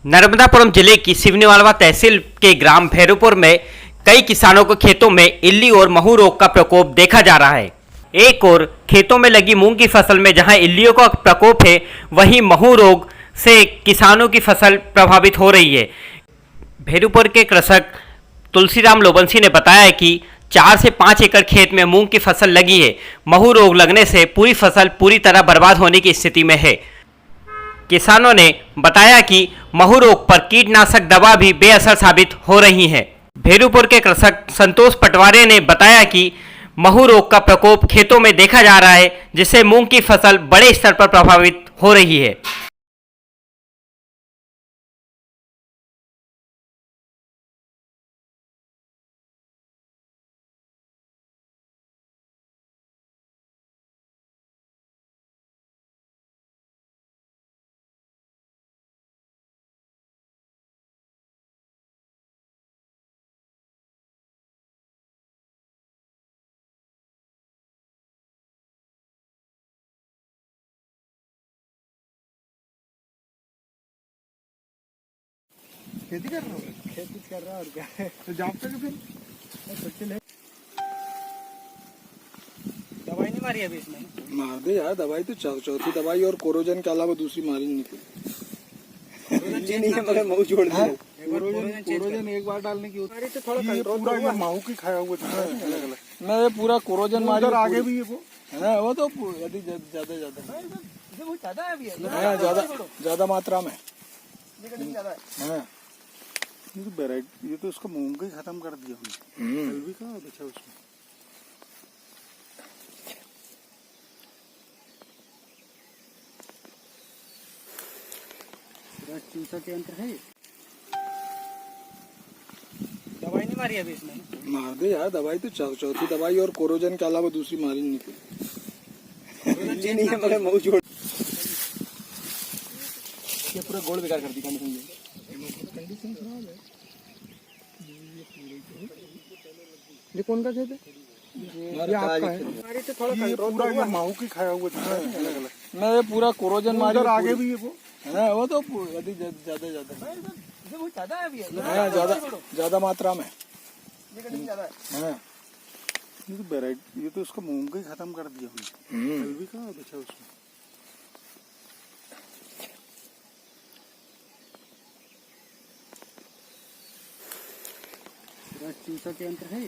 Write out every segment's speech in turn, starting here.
नर्मदापुरम जिले की सिवनीवालवा तहसील के ग्राम भैरूपुर में कई किसानों को खेतों में इल्ली और महू रोग का प्रकोप देखा जा रहा है। एक और खेतों में लगी मूंग की फसल में जहां इल्लियों का प्रकोप है, वहीं महू रोग से किसानों की फसल प्रभावित हो रही है। भैरूपुर के कृषक तुलसीराम लोबंसी ने बताया कि 4 से 5 एकड़ खेत में मूंग की फसल लगी है। महू रोग लगने से पूरी फसल पूरी तरह बर्बाद होने की स्थिति में है। किसानों ने बताया कि महू रोग पर कीटनाशक दवा भी बेअसर साबित हो रही है। भैरूपुर के कृषक संतोष पटवारी ने बताया कि महू रोग का प्रकोप खेतों में देखा जा रहा है, जिससे मूंग की फसल बड़े स्तर पर प्रभावित हो रही है। खेती कर रहा हूँ, खेती कर रहा और क्या है तो जॉब पे फिर दवाई नहीं मारी अभी इसमें? मार दे यार दवाई तो चौथी दवाई और कोरोजन के अलावा दूसरी मारी नहीं नहीं है मगर महू छोड़ दिया। कोरोजन एक बार डालने की अरे तो थोड़ा कंट्रोल पूरा ये महू की खाया हुआ था अलग अलग। मैं पूरा कोरोजन मारी उधर आगे भी वो है वो तो यदि ज्यादा ज्यादा है अभी ज्यादा मात्रा में ज्यादा है। है। ये तो वैरायटी ये तो उसका मूंग ही खत्म कर दिया हमने। कल भी कहा बचा उसमें। चूसा के अंतर है। दवाई नहीं मारी अभी इसमें? मार दे यार दवाई तो चौथी दवाई और कोरोजन के अलावा दूसरी मारी नहीं नहीं है मगर महू छोड़ ये पूरा गोल बेकार कर दी कंडीशन खराब है। ये कौन का खेत है? ये आपका है। अरे तो थोड़ा कंट्रोल पूरा ये महू की खाया हुआ था अलग अलग। मैं पूरा कोरोजन मारी उधर आगे भी वो है वो तो यदि ज्यादा ज्यादा है अभी ज्यादा मात्रा में ज्यादा है। है। ये तो वैरायटी ये तो उसका मूंग ही खत्म कर दिया हमने। कल भी कहा बचा उसमें। चूसा के अंतर है।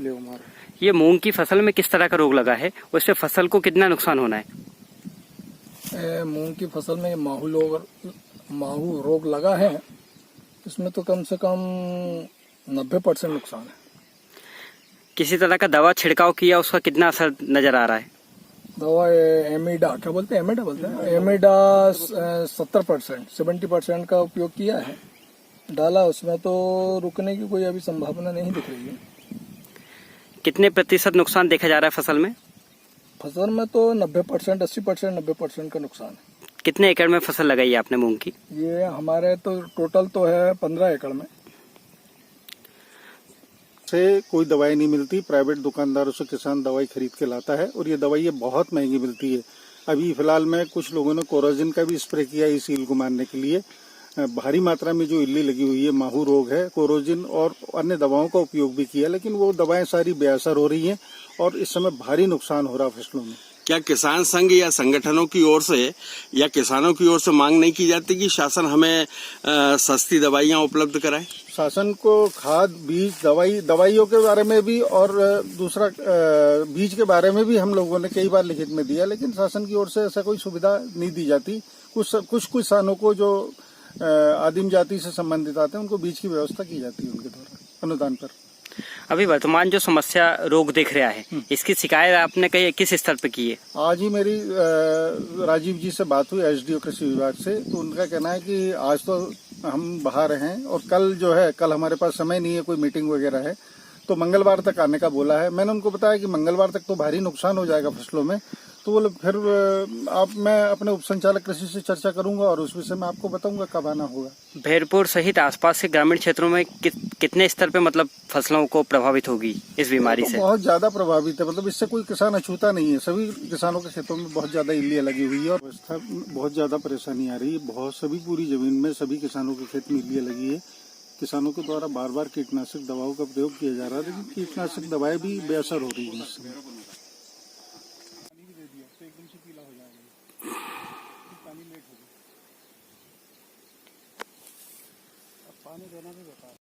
ले मार ये मूंग की फसल में किस तरह का रोग लगा है, उससे फसल को कितना नुकसान होना है? मूंग की फसल में माहू रोग लगा है, इसमें तो कम से कम 90% नुकसान है। किसी तरह का दवा छिड़काव किया, उसका कितना असर नजर आ रहा है? दवा एमिडा क्या बोलते हैं? एमिडा 70% का उपयोग किया है, डाला उसमें तो रुकने की कोई अभी संभावना नहीं दिख रही है। कितने प्रतिशत नुकसान देखा जा रहा है फसल में? फसल में तो 90% 80% 90% का नुकसान है। कितने एकड़ में फसल लगाई है आपने मूंग की? ये हमारे तो टोटल तो है 15 एकड़ में। से कोई दवाई नहीं मिलती, प्राइवेट दुकानदारों से किसान दवाई खरीद के लाता है और ये दवाई बहुत महंगी मिलती है। अभी फिलहाल में कुछ लोगों ने कोरोजिन का भी स्प्रे किया इस ईल को मारने के लिए। भारी मात्रा में जो इल्ली लगी हुई है, महू रोग है, कोरोजिन और अन्य दवाओं का उपयोग भी किया, लेकिन वो दवाएं सारी बेअसर हो रही हैं और इस समय भारी नुकसान हो रहा फसलों में। क्या किसान संघ या संगठनों की ओर से या किसानों की ओर से मांग नहीं की जाती कि शासन हमें सस्ती दवाइयां उपलब्ध कराए? शासन को खाद, बीज, दवाइयों के बारे में भी और दूसरा बीज के बारे में भी हम लोगों ने कई बार लिखित में दिया, लेकिन शासन की ओर से ऐसा कोई सुविधा नहीं दी जाती। कुछ किसानों को जो आदिम जाति से संबंधित आते हैं उनको बीज की व्यवस्था की जाती है उनके द्वारा अनुदान पर। अभी वर्तमान जो समस्या रोग दिख रहा है, इसकी शिकायत आपने किस स्तर पर की है? आज ही मेरी राजीव जी से बात हुई एसडीओ कृषि विभाग से, तो उनका कहना है कि आज तो हम बाहर हैं और कल हमारे पास समय नहीं है, कोई मीटिंग वगैरह है, तो मंगलवार तक आने का बोला है। मैंने उनको बताया कि मंगलवार तक तो भारी नुकसान हो जाएगा फसलों में, तो बोले फिर आप मैं अपने उप संचालक कृषि से चर्चा करूंगा और उस विषय में आपको बताऊंगा कब आना होगा। भैरपुर सहित आसपास के ग्रामीण क्षेत्रों में कितने स्तर पे मतलब फसलों को प्रभावित होगी इस बीमारी से? बहुत ज्यादा प्रभावित है, मतलब इससे कोई किसान अछूता नहीं है। सभी किसानों के खेतों में बहुत ज्यादा इल्लियां लगी हुई है और व्यवस्था बहुत ज्यादा परेशानी आ रही है। बहुत सभी पूरी जमीन में सभी किसानों के खेत में इल्लियां लगी है। किसानों के द्वारा बार बार कीटनाशक दवाओं का प्रयोग किया जा रहा है, लेकिन कीटनाशक दवाएं भी बेअसर हो रही है इस समय। एकदम से पीला हो जाएगा, पानी लेट हो गया, अब पानी देना भी बेकार।